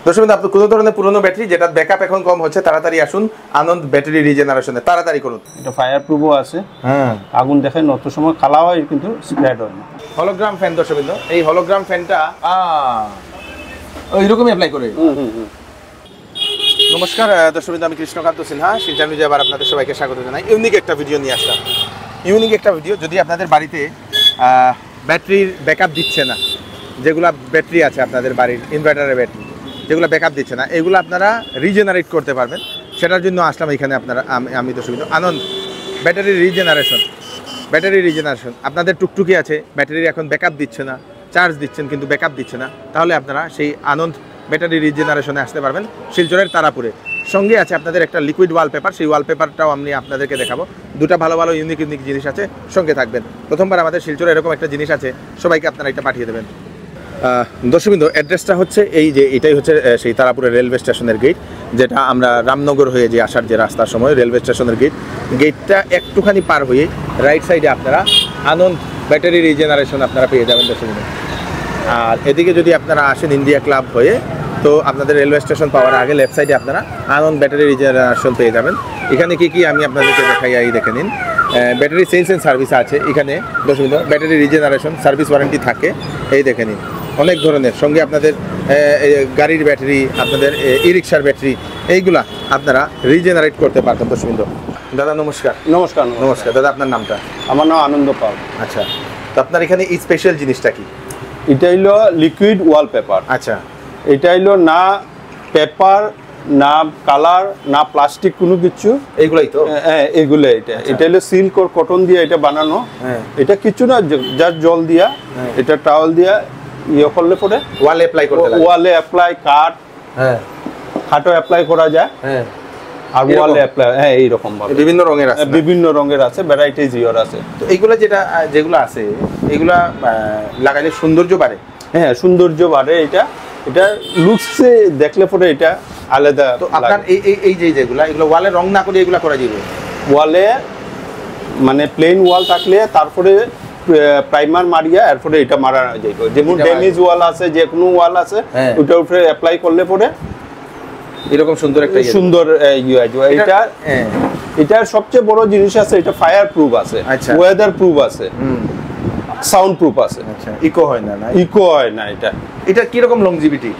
দর্শক আপনি কোনো ধরনের পুরনো ব্যাটারি যেটা ব্যাকআপ এখন কম হচ্ছে তাড়াতাড়ি আসুন আনন্দ ব্যাটারি রিজেনারেশনে, তাড়াতাড়ি করুন। এটা ফায়ার প্রুফও আছে, আগুন দেখে নত সময় কালা হয় কিন্তু স্প্রেড হয় না। হলোগ্রাম ফ্যান দর্শক, এই হলোগ্রাম ফ্যানটা ওইরকমই অ্যাপ্লাই করে। নমস্কার দর্শক, আমি কৃষ্ণকান্ত সিনহা, শিলচর নিউজে আবার আপনাদের সবাইকে স্বাগত জানাই। ইউনিক একটা ভিডিও নিয়ে আসলাম, ইউনিক একটা ভিডিও। যদি আপনাদের বাড়িতে ব্যাটারির ব্যাকআপ দিচ্ছে না, যেগুলো ব্যাটারি আছে আপনাদের বাড়ির ইনভার্টারের ব্যাটারি যেগুলো ব্যাকআপ দিচ্ছে না, এগুলো আপনারা রিজেনারেট করতে পারবেন। সেটার জন্য আসলাম এখানে আপনারা, আমি দর্শক আনন্দ ব্যাটারি রিজেনারেশন। আপনাদের টুকটুকি আছে, ব্যাটারির এখন ব্যাকআপ দিচ্ছে না, চার্জ দিচ্ছেন কিন্তু ব্যাকআপ দিচ্ছে না, তাহলে আপনারা সেই আনন্দ ব্যাটারি রিজেনারেশনে আসতে পারবেন শিলচরের তারাপুরে। সঙ্গে আছে আপনাদের একটা লিকুইড ওয়ালপেপার, সেই ওয়ালপেপারটাও আমি আপনাদেরকে দেখাবো। দুটা ভালো ভালো ইউনিক জিনিস আছে, সঙ্গে থাকবেন। প্রথমবার আমাদের শিলচরে এরকম একটা জিনিস আছে, সবাইকে আপনারা এটা পাঠিয়ে দেবেন। দর্শকবৃন্দ, অ্যাড্রেসটা হচ্ছে এই যে, এটাই হচ্ছে সেই তারাপুরের রেলওয়ে স্টেশনের গেট, যেটা আমরা রামনগর হয়ে যে আসার যে রাস্তার সময় রেলওয়ে স্টেশনের গেটটা একটুখানি পার হয়ে রাইট সাইডে আপনারা আনন্দ ব্যাটারি রিজেনারেশন আপনারা পেয়ে যাবেন দর্শকবৃন্দ। আর এদিকে যদি আপনারা আসেন ইন্ডিয়া ক্লাব হয়ে, তো আপনাদের রেলওয়ে স্টেশন পাওয়ার আগে লেফট সাইডে আপনারা আনন্দ ব্যাটারি রিজেনারেশন পেয়ে যাবেন। এখানে কি আমি আপনাদেরকে দেখাই, এই দেখে নিন। ব্যাটারি সেলস অ্যান্ড সার্ভিস আছে এখানে দর্শকবৃন্দ, ব্যাটারি রিজেনারেশন সার্ভিস ওয়ারেন্টি থাকে, এই দেখে নিন অনেক ধরনের। সঙ্গে আপনাদের গাড়ির ব্যাটারি, আপনাদের ই রিক্সার ব্যাটারি, এইগুলা আপনারা রিজেনারেট করতে পারবেন দর্শকবৃন্দ। দাদা নমস্কার। নমস্কার। নমস্কার দাদা, আপনার নামটা? আমার নাম আনন্দ পাল। আচ্ছা, তো আপনার এখানে এই স্পেশাল জিনিসটা কি? এটা হলো লিকুইড ওয়ালপেপার। আচ্ছা, এটা হলো না পেপার, না কালার, না প্লাস্টিক, কোনো কিছু। এইগুলাই তো? হ্যাঁ, এগুলো। এটা হলো সিল্ক আর কটন দিয়ে এটা বানানো। এটা কিছু না, জাস্ট জল দিয়া, এটা টাওয়াল দিয়া ইয়ে করলে পরে ওয়ালে অ্যাপ্লাই করতে লাগে। ওয়ালে অ্যাপ্লাই, খাটো অ্যাপ্লাই করা যায়। আর ওয়ালে অ্যাপ্লাই, এইরকম ভাবে বিভিন্ন রঙের আছে, বিভিন্ন রঙের আছে, ভ্যারাইটিজ ইয়র আছে। তো এইগুলা যেগুলো আছে, এগুলা লাগাইলে সৌন্দর্য বাড়ে। হ্যাঁ, সৌন্দর্য বাড়ে। এটা লুকসে দেখলে পরে এটা আলাদা। তো আপনার এই যেগুলা, এগুলো ওয়ালে রং না করে এগুলা করা যাবে? ওয়ালে মানে প্লেন ওয়াল থাকলে তারপরে প্রাইমার মারিয়া, এরপরে এটা মারা যাইব। যেমন ড্যামেজ ওয়াল আছে, যে কোনো ওয়াল আছে, ওটার উপরে অ্যাপ্লাই করলে পরে এরকম সুন্দর একটা সুন্দর ইয়ে আসবে। এটার সবচেয়ে বড় জিনিস আছে, এটা ফায়ার প্রুফ আছে, ওয়েদার প্রুফ আছে, সাউন্ড প্রুফ আছে। আচ্ছা, ইকো হয় না? ইকো হয় না। এটা কিরকম লংজিভিটি?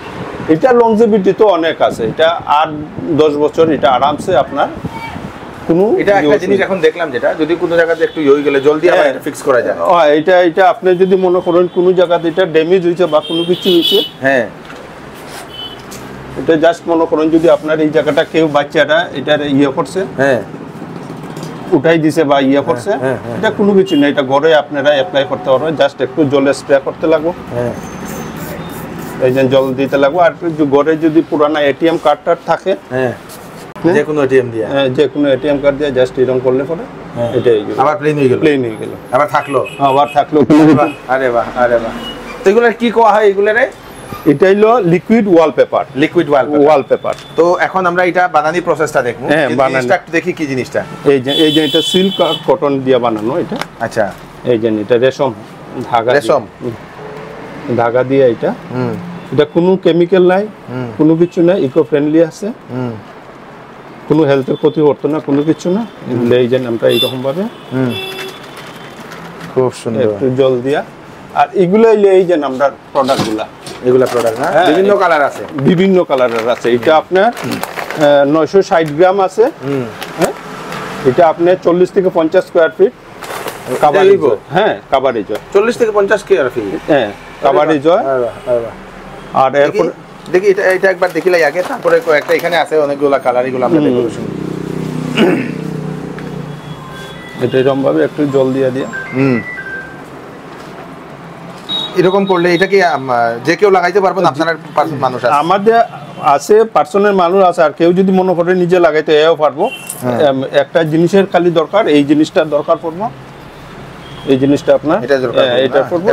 এটা লংজিভিটি তো অনেক আছে, এটা 8-10 বছর এটা আরামসে আপনার কোনো। এটা একটা জিনিস এখন দেখলাম, যেটা যদি কোনো জায়গাতে একটু হয়ে গেলে জলদি আবার এটা ফিক্স করা যায়। এটা আপনি যদি মনে করেন কোনো জায়গাতে এটা ড্যামেজ হয়েছে বা কোনো কিছু হয়েছে, এটা জাস্ট মনে করেন যদি আপনার এই জায়গাটা কেউ বাচ্চাটা এটার ইয়ে করছে, উঠাই দিছে বা ইয়ে করছে, এটা কোনো কিছু না, এটা ঘরে আপনারা অ্যাপ্লাই করতে পারবেন। জাস্ট একটু জলে স্প্রে করতে লাগবে, এই যে জল দিতে লাগবে। আর ঘরে যদি পুরানা এটিএম কার্ড থাকে, যে কোনো এটিএম দিয়ে, যে কোনো এটিএম কার্ড দিয়ে জাস্ট এরকম করলে পরে এটা আবার প্লেন হয়ে গেল, আবার থাকলো। আরে বাহ, আরে বাহ। তো এগুলোর কি কোয়া হয় এগুলোরে? এটা হলো লিকুইড ওয়ালপেপার। ওয়ালপেপার। তো এখন আমরা এটা বানানি প্রসেসটা দেখব। জিনিসটা একটু দেখি, কি জিনিসটা? এই যে এটা সিল্ক আর কটন দিয়ে বানানো এটা। আচ্ছা, এই যে এটা রেশম ধাগা দিয়ে এটা। এটা কোনো কেমিক্যাল নাই, কোনো কিছু নাই, ইকো ফ্রেন্ডলি আছে, কোনো হেলথের ক্ষতি করতো না, কোনো কিছু না। এই যে আমরা এইরকম ভাবে খুব সুন্দর একটু জল দিয়া। আর এগুলো এই যে আমরা প্রোডাক্টগুলা, এগুলা প্রোডাক্ট না, বিভিন্ন কালার আছে, বিভিন্ন কালারের আছে। এটা আপনার 960 গ্রাম আছে। এটা আপনার 40 থেকে 50 স্কয়ার ফিট কাভারেজ। কাভারেজ 40 থেকে 50 স্কয়ার ফিট। কাভারেজ। আর এরপর দেখি এটা একবার দেখিলাই আগে, তারপরে একটা এখানে আছে অনেকগুলা কালার, এগুলো আমরা দেখব। এটা এরকম ভাবে একটু জল দিয়ে এরকম করলে এটা কি যে কেউ লাগাইতে পারবেন? আপনার মানুষ আছে? আমাদের আছে, পার্সোনাল মানুষ আছে। আর কেউ যদি মনে করে নিজে লাগাইতে এও পারবো। একটা জিনিসের খালি দরকার, এই জিনিসটা দরকার পড়বো, এই জিনিসটা আপনার এটা করবো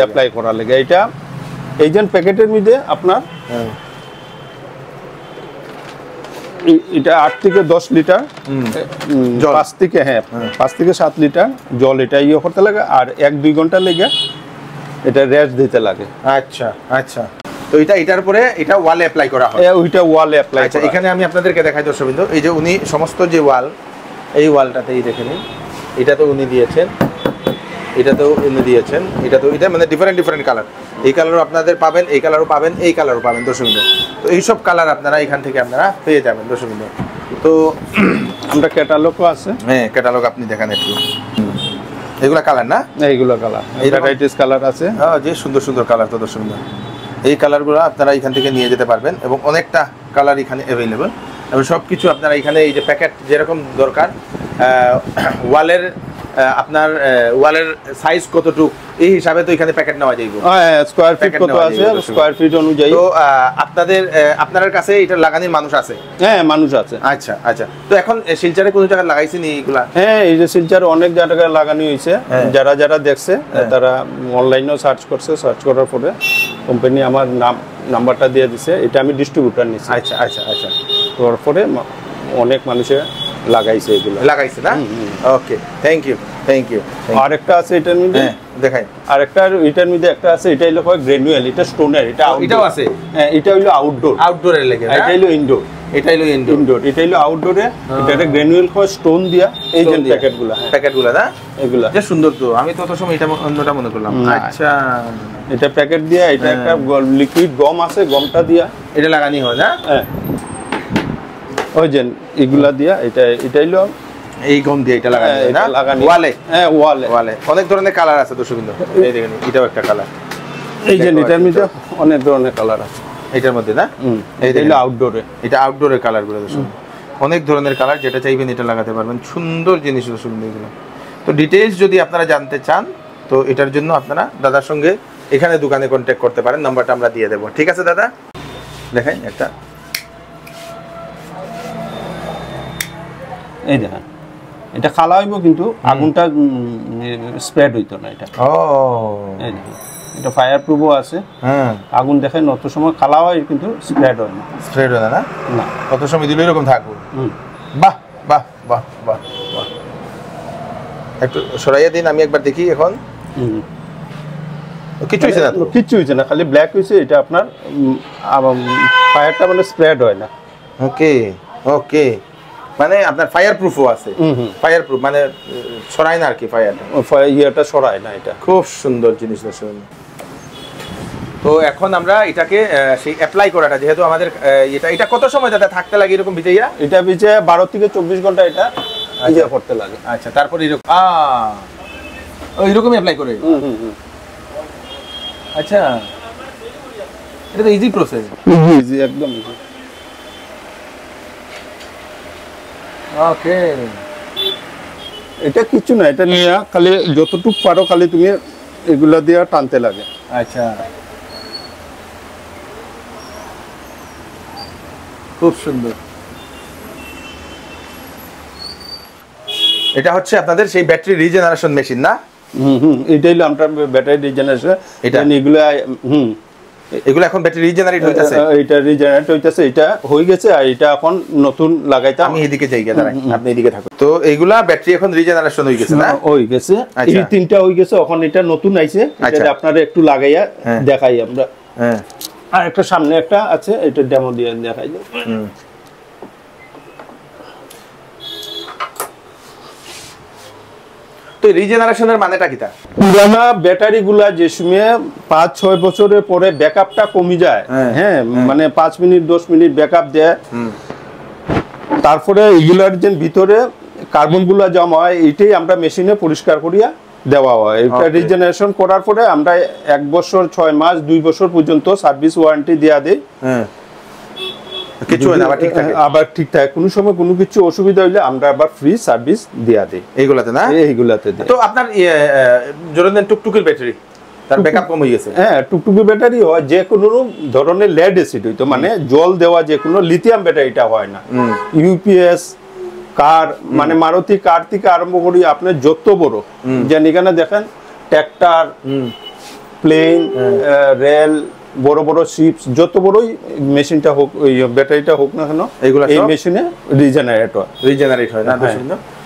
অ্যাপ্লাই করার লাগে। এটা এই যে প্যাকেটের মধ্যে আপনার এটা 8 থেকে 10 লিটার, 5 থেকে 7 লিটার জল এটা ইয়ে করতে লাগে। আর 1-2 ঘন্টা লেগে এটা রেস্ট দিতে লাগে। আচ্ছা আচ্ছা। তো এটার উপরে এটা ওয়ালে অ্যাপ্লাই করা হয়, ওইটা ওয়ালে অ্যাপ্লাই। আচ্ছা, এখানে আমি আপনাদেরকে দেখাই দর্শকবৃন্দ, এই যে উনি সমস্ত যে ওয়াল, এই ওয়ালটাতেই দেখে নিন, এটা তো উনি দিয়েছেন, এটা তো উনি দিয়েছেন, এটা তো এটা মানে ডিফারেন্ট কালার, এই কালারও আপনাদের পাবেন, এই কালারও পাবেন, এই কালারও পাবেন দর্শকবৃন্দ। তো এইসব কালার আপনারা এখান থেকে আপনারা পেয়ে যাবেন দর্শকবৃন্দ। তো আমরা ক্যাটালগও আছে, হ্যাঁ ক্যাটালগ আপনি দেখান একটু, এগুলা কালার না, এইগুলো কালার, ভ্যারাইটিস কালার আছে, হ্যাঁ যে সুন্দর কালার তো দর্শকবৃন্দ। এই কালারগুলো আপনারা এখান থেকে নিয়ে যেতে পারবেন এবং অনেকটা কালার এখানে অ্যাভেলেবল এবং সব কিছু আপনারা এখানে এই যে প্যাকেট যেরকম দরকার, ওয়ালের আপনার ওয়ালের সাইজ কতটুকু এই হিসাবে তো এখানে প্যাকেট নেওয়া যাইব, হ্যাঁ স্কয়ার ফিট কত আছে স্কয়ার ফিট অনুযায়ী। তো আপনাদের কাছে এটা লাগানোর মানুষ আছে? হ্যাঁ মানুষ আছে। আচ্ছা, তো এখন শিলচরে কোন জায়গায় লাগাইছেন এইগুলা? হ্যাঁ এই যে শিলচর অনেক জায়গায় লাগানো হয়েছে, যারা দেখছে তারা অনলাইনেও সার্চ করছে, সার্চ করার পরে কোম্পানি আমার নাম্বারটা দিয়ে দিছে, এটা আমি ডিস্ট্রিবিউটর নিছি। আচ্ছা, তারপরে অনেক মানুষে লাগাইছে, এগুলো লাগাইছে না? ওকে, থ্যাংক ইউ। আরেকটা আছে এটার মধ্যে, দেখাই। আরেকটা এটার মধ্যে একটা আছে, এটা হলো গ্রানুয়াল, এটা স্টোনের, এটাও আছে। হ্যাঁ এটা হলো আউটডোরের লাগে, এটা হলো ইনডোর, এটা হলো আউটডোরে, এটা গ্রানুয়াল হয় স্টোন দিয়া, এই যে প্যাকেটগুলো না, এগুলা যে সুন্দর তো, আমি তত সময় এটা অন্যটা মনে করলাম। আচ্ছা, এটা প্যাকেট দিয়া, এটা একটা লিকুইড গম আছে, গমটা দিয়া এটা লাগানি হয় না? হ্যাঁ ওই যে এগুলা দিয়া, এটা হলো এই গম দিয়ে এটা লাগানি হয় না ওয়ালে? হ্যাঁ ওয়ালে অনেক ধরনের কালার আছে দর্শকবৃন্দ, এই দেখেন এটাও একটা কালার, এই যে এটার মধ্যে অনেক ধরনের কালার আছে এটার মধ্যে না? এইটা হলো আউটডোরে, এটা আউটডোরের কালারগুলো দর্শক, অনেক ধরনের কালার, যেটা চাইবেন এটা লাগাতে পারবেন, সুন্দর জিনিস দর্শকবৃন্দ এগুলো। তো ডিটেইলস যদি আপনারা জানতে চান তো এটার জন্য আপনারা দাদার সঙ্গে এখানে দোকানে কন্ট্যাক্ট করতে পারেন, নাম্বারটা আমরা দিয়ে দেবো। ঠিক আছে দাদা, দেখাই একটা, এই দেখেন এটা খালা হইব কিন্তু আগুনটা স্প্রেড হইতো না, এটা এই দেখেন এটা ফায়ার প্রুফও আছে, আগুন দেখেন অত সময় খালা হয় কিন্তু স্প্রেড হয় না, না কত সময় দিলে এরকম থাকবো। বাহ, একটু সরাইয়া দিন, আমি একবার দেখি। এখন কিচ্ছু হয়েছে না, খালি ব্ল্যাক হয়েছে, এটা আপনার ফায়ারটা মানে স্প্রেড হয় না। ওকে, মানে আপনার ফায়ার প্রুফও আছে, ফায়ার প্রুফ মানে ছড়ায় না আর কি, ইয়েটা ছড়ায় না, এটা খুব সুন্দর জিনিস দর্শক। তো এখন আমরা এটাকে সেই অ্যাপ্লাই করাটা, যেহেতু আমাদের এটা কত সময় দাদা থাকতে লাগে এরকম ভিজাইয়া? এটা ভিজে 12 থেকে 24 ঘন্টা এটা ভিজা করতে লাগে। আচ্ছা, তারপর এরকম এরকমই অ্যাপ্লাই করে? আচ্ছা, এটা তো ইজি প্রসেস, ইজি একদম ইজি। ওকে, এটা কিছু না, এটা নিয়ে খালি যতটুকু পারো খালি তুমি এগুলা দিয়ে টানতে লাগে। আচ্ছা, খুব সুন্দর। এটা হচ্ছে আপনাদের সেই ব্যাটারি রিজেনারেশন মেশিন না? এটাই হলো আমরা ব্যাটারি রিজেনারেশন, এটা এগুলো এখন ব্যাটারি রিজেনারেট হইতাছে, এটা রিজেনারেট হইতাছে, এটা হয়ে গেছে, আর এটা এখন নতুন লাগাইতাম। আমি এদিকে যাই, দাঁড়াই আপনি এদিকে থাকুন। তো এইগুলা ব্যাটারি এখন রিজেনারেশন হয়ে গেছে না? হয়ে গেছে, এই তিনটা হয়ে গেছে, এখন এটা নতুন আইছে, এটা আপনারা একটু লাগাইয়া দেখাই আমরা। আর একটা সামনে একটা আছে, এটা ডেমো দিয়ে দেখাই দাও। তো রিজেনারেশনের মানেটা কিটা? পুরানা ব্যাটারি গুলা যে সময় 5-6 বছরের পরে ব্যাকআপটা কমে যায়, হ্যাঁ মানে 5 মিনিট 10 মিনিট ব্যাকআপ দেয়, তারপরে এগুলার যে ভিতরে কার্বন গুলা জমা হয়, এটাই আমরা মেশিনে পরিষ্কার করিয়া দেওয়া হয়। এটা রিজেনারেশন করার পরে আমরা 1 বছর 6 মাস 2 বছর পর্যন্ত সার্ভিস ওয়ারেন্টি দেয়া দেই। কিছু হয় না, আবার ঠিক থাকে, কোনো সময় কোনো কিছু অসুবিধা হইলে আমরা আবার ফ্রি সার্ভিস দেয়া দেই এইগুলাতে না? এইগুলাতে দেই। তো আপনার ধরেন টুকটুকির ব্যাটারি, তার ব্যাকআপ কম হয়ে গেছে, হ্যাঁ টুকটুকি ব্যাটারি হয়, যে কোনো ধরনের লেড অ্যাসিড হইতো, মানে জল দেওয়া যে কোনো লিথিয়াম ব্যাটারিটা হয় না। ইউপিএস কার মানে মারুতি কার থেকে আরম্ভ করি আপনার যত বড়, যেন এখানে দেখেন ট্র্যাক্টর, প্লেন, রেল, বড় বড় শিপস, যত বড়ই মেশিনটা হোক, ওই ব্যাটারিটা হোক না কেন, এইগুলা এই মেশিনে রিজেনারেট হয় না?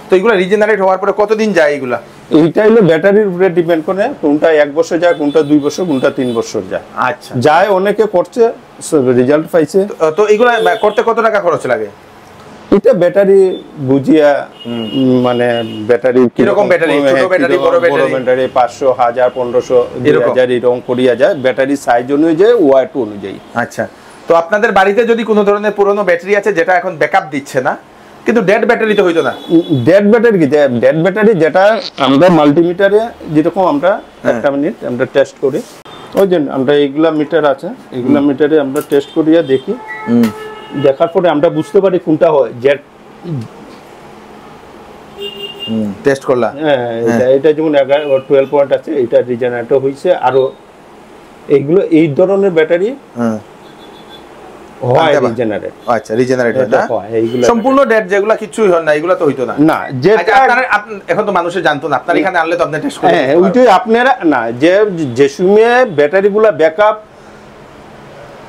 তো এগুলা রিজেনারেট হওয়ার পরে কতদিন যায় এগুলা? এইটা হলো ব্যাটারির উপরে ডিপেন্ড করে, কোনটা 1 বছর যায়, কোনটা 2 বছর, কোনটা 3 বছর যায়। আচ্ছা, যায় অনেকে করছে, রেজাল্ট পাইছে। তো এগুলা করতে কত টাকা খরচ লাগে? এটা ব্যাটারি বুঝিয়া, মানে ব্যাটারি কিরকম ব্যাটারি, ছোট ব্যাটারি, বড় ব্যাটারি, 500, 1000, 1500, 2000 এরকম করিয়া যায়, ব্যাটারি সাইজ অনুযায়ী, ওয়াট অনুযায়ী। আচ্ছা, তো আপনাদের বাড়িতে যদি কোনো ধরনের পুরনো ব্যাটারি আছে যেটা এখন ব্যাকআপ দিচ্ছে না, কিন্তু ডেড ব্যাটারি তো হইতো না? ডেড ব্যাটারি কি, ডেড ব্যাটারি যেটা আমরা মাল্টিমিটারে যেরকম আমরা একটা মিনিট আমরা টেস্ট করি, ওই যে আমরা এইগুলা মিটার আছে, এইগুলা মিটারে আমরা টেস্ট করিয়া দেখি, দেখার পরে আমরা বুঝতে পারি কোনটা হয়। জেড টেস্ট করলা? এটা যেমন 12 পয়েন্ট আছে, এটা রিজেনারেট হইছে। আরো এইগুলো এই ধরনের ব্যাটারি হয় রিজেনারেট। আচ্ছা, রিজেনারেট হয় না? এইগুলো সম্পূর্ণ ডেড যেগুলা কিছুই হয় না, এগুলা তো হইতো না? না, যেটা এখন তো মানুষে জানতো না, আপনার এখানে আনলে তো আপনি টেস্ট করেন। হ্যাঁ, ওইটাই আপনারা না, যে সময়ে ব্যাটারিগুলা ব্যাকআপ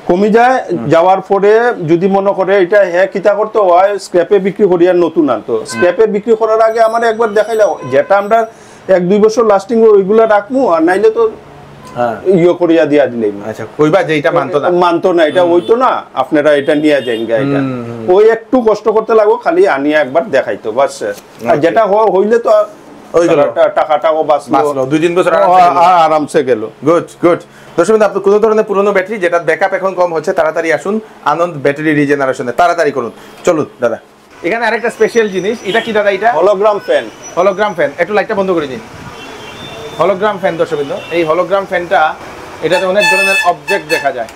কমে যায়, যাওয়ার পরে যদি মনে করে এটা কিতা করতে হয়, স্ক্র্যাপে বিক্রি করি আর নতুন আনতো। স্ক্র্যাপে বিক্রি করার আগে আমার একবার দেখাইলা, যেটা আমরা 1-2 বছর লাস্টিং ওইগুলা রাখবো, আর নাইলে তো ইয়ে করিয়া দিয়া দিলেই। আচ্ছা, কইবা যে এটা মানতো না, এটা হইতো না, আপনারা এটা নিয়ে যান গাড়িটা। ওই একটু কষ্ট করতে লাগবো, খালি আনিয়া একবার দেখাইতো বাস। আর যেটা হইলে তো টাকাটাও বাঁচলো, 2-3 বছর আরামসে গেল। Good good. দর্শক, আপনি কোনো ধরনের পুরনো ব্যাটারি যেটা ব্যাকআপ এখন কম হচ্ছে, তাড়াতাড়ি আসুন আনন্দ ব্যাটারি রিজেনারেশনে, তাড়াতাড়ি করুন। চলুন দাদা, এখানে আরেকটা স্পেশাল জিনিস, এটা কি দাদা? এটা হলোগ্রাম ফ্যান। হলোগ্রাম ফ্যান, একটু লাইটটা বন্ধ করে দিন। হলোগ্রাম ফ্যান দর্শকবৃন্দ, এই হলোগ্রাম ফ্যানটা, এটাতে অনেক ধরনের অবজেক্ট দেখা যায়।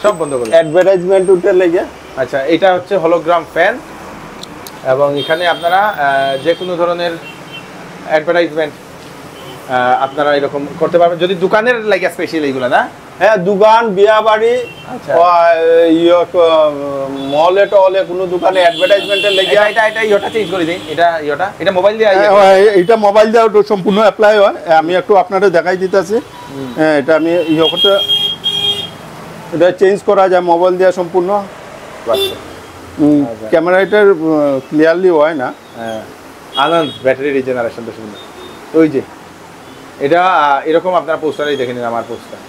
সব বন্ধ করুন, অ্যাডভার্টাইজমেন্ট উঠে লেগে। আচ্ছা, এটা হচ্ছে হলোগ্রাম ফ্যান, এবং এখানে আপনারা যে কোনো ধরনের অ্যাডভার্টাইজমেন্ট আপনারা এরকম করতে পারবেন, যদি দোকানের লাগে স্পেশাল এইগুলো না? হ্যাঁ, দোকান, বিয়া বাড়ি, মলে টলে কোনো দোকানে অ্যাডভার্টাইজমেন্টের লেগে। এটা ইয়োটা চেঞ্জ করে দিন, এটা মোবাইল দিয়ে, এটা মোবাইল দিয়ে সম্পূর্ণ অ্যাপ্লাই হয়। আমি একটু আপনাদের দেখাই দিতেছি। হ্যাঁ, এটা আমি ইয়োটা, এটা চেঞ্জ করা যায় মোবাইল দিয়ে সম্পূর্ণ। ক্যামেরা এটা ক্লিয়ারলি হয় না। আনন্দ ব্যাটারি রিজেনারেশন তো সুন্দর। ওই যে এটা এরকম আপনারা পোস্টারেই দেখে নিন, আমার পোস্টার।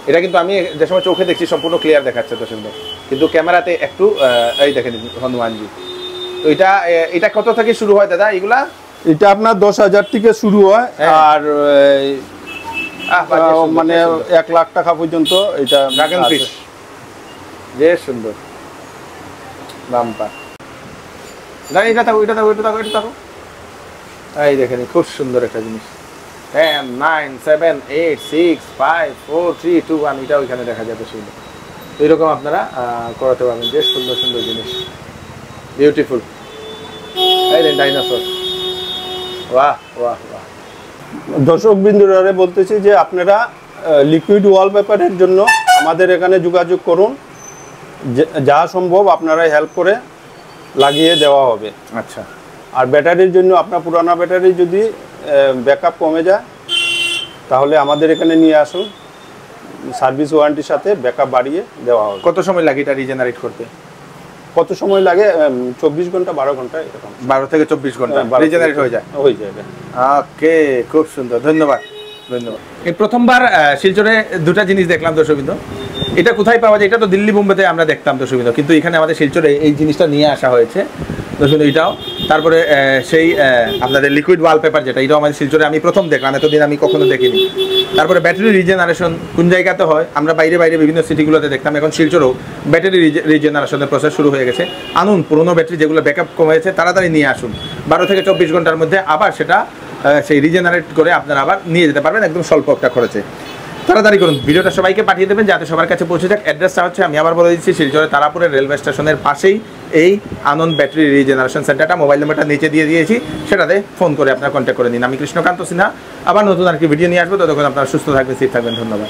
এটা কিন্তু আমি যে সময় চোখে দেখছি সম্পূর্ণ ক্লিয়ার দেখাচ্ছে তো সুন্দর, কিন্তু ক্যামেরাতে একটু এই দেখে নিন হনুমানজি। তো এটা কত থেকে শুরু হয় দাদা এগুলা? এটা আপনার 10,000 থেকে শুরু হয়, আর মানে 1 লাখ টাকা পর্যন্ত এটা ড্রাগন ফিশ। যে সুন্দর বাম্পার। না, এটা থাকো, এটা থাকো, এটা থাকো, এটা থাকো। এই দেখেন, খুব সুন্দর একটা জিনিস। 10, 9, 7, 8, 6, 5, 4, 3, 2, 1, এটা ওইখানে দেখা যাবে সুন্দর। এইরকম আপনারা করাতে পারবেন, যে সুন্দর সুন্দর জিনিস, বিউটিফুল। এই দেন ডাইনোসর, বাহ বাহ বাহ। দর্শক বিন্দুরা বলতেছি যে আপনারা লিকুইড ওয়ালপেপারের জন্য আমাদের এখানে যোগাযোগ করুন, যা সম্ভব আপনারা হেল্প করে লাগিয়ে দেওয়া হবে। আচ্ছা, আর ব্যাটারির জন্য আপনার পুরানো ব্যাটারি যদি ব্যাকআপ কমে যায়, তাহলে আমাদের এখানে নিয়ে আসুন, সার্ভিস ওয়ারেন্টির সাথে ব্যাকআপ বাড়িয়ে দেওয়া হবে। কত সময় লাগে এটা রিজেনারেট করতে? কত সময় লাগে? 24 ঘন্টা, 12 ঘন্টা, এরকম 12 থেকে 24 ঘন্টা রিজেনারেট হয়ে যায়। ওকে, খুব সুন্দর, ধন্যবাদ ধন্যবাদ। এই প্রথমবার শিলচরে দুটা জিনিস দেখলাম দর্শকবৃন্দ। এটা কোথায় পাওয়া যায়? এটা তো দিল্লি বোম্বেতে আমরা দেখতাম দর্শকবৃন্দ, কিন্তু এখানে আমাদের শিলচরে এই জিনিসটা নিয়ে আসা হয়েছে দর্শকবৃন্দ। এটাও তারপরে সেই আপনাদের লিকুইড ওয়ালপেপার, যেটা এটাও আমাদের শিলচরে আমি প্রথম দেখলাম, এতদিন আমি কখনো দেখিনি। তারপরে ব্যাটারি রিজেনারেশন কোন জায়গাতে হয় আমরা বাইরে বাইরে বিভিন্ন সিটিগুলোতে দেখতাম, এখন শিলচরেও ব্যাটারি রিজেনারেশনের প্রসেস শুরু হয়ে গেছে। আনুন পুরোনো ব্যাটারি যেগুলো ব্যাকআপ কমেছে তাড়াতাড়ি নিয়ে আসুন, 12 থেকে 24 ঘন্টার মধ্যে আবার সেটা সেই রিজেনারেট করে আপনারা আবার নিয়ে যেতে পারবেন একদম স্বল্প একটা খরচে। তাড়াতাড়ি করুন, ভিডিওটা সবাইকে পাঠিয়ে দেবেন যাতে সবার কাছে পৌঁছে যাক। অ্যাড্রেসটা হচ্ছে, আমি আবার বলে দিচ্ছি, শিলচরের তারাপুরের রেলওয়ে স্টেশনের পাশেই এই আনন্দ ব্যাটারি রিজেনারেশন সেন্টারটা। মোবাইল নাম্বারটা নিচে দিয়ে দিয়েছি, সেটাতে ফোন করে আপনারা কন্ট্যাক্ট করে নিন। আমি কৃষ্ণকান্ত সিনহা, আবার নতুন আর কি ভিডিও নিয়ে আসবো। ততক্ষণ আপনারা সুস্থ থাকবেন, সেফ থাকবেন। ধন্যবাদ।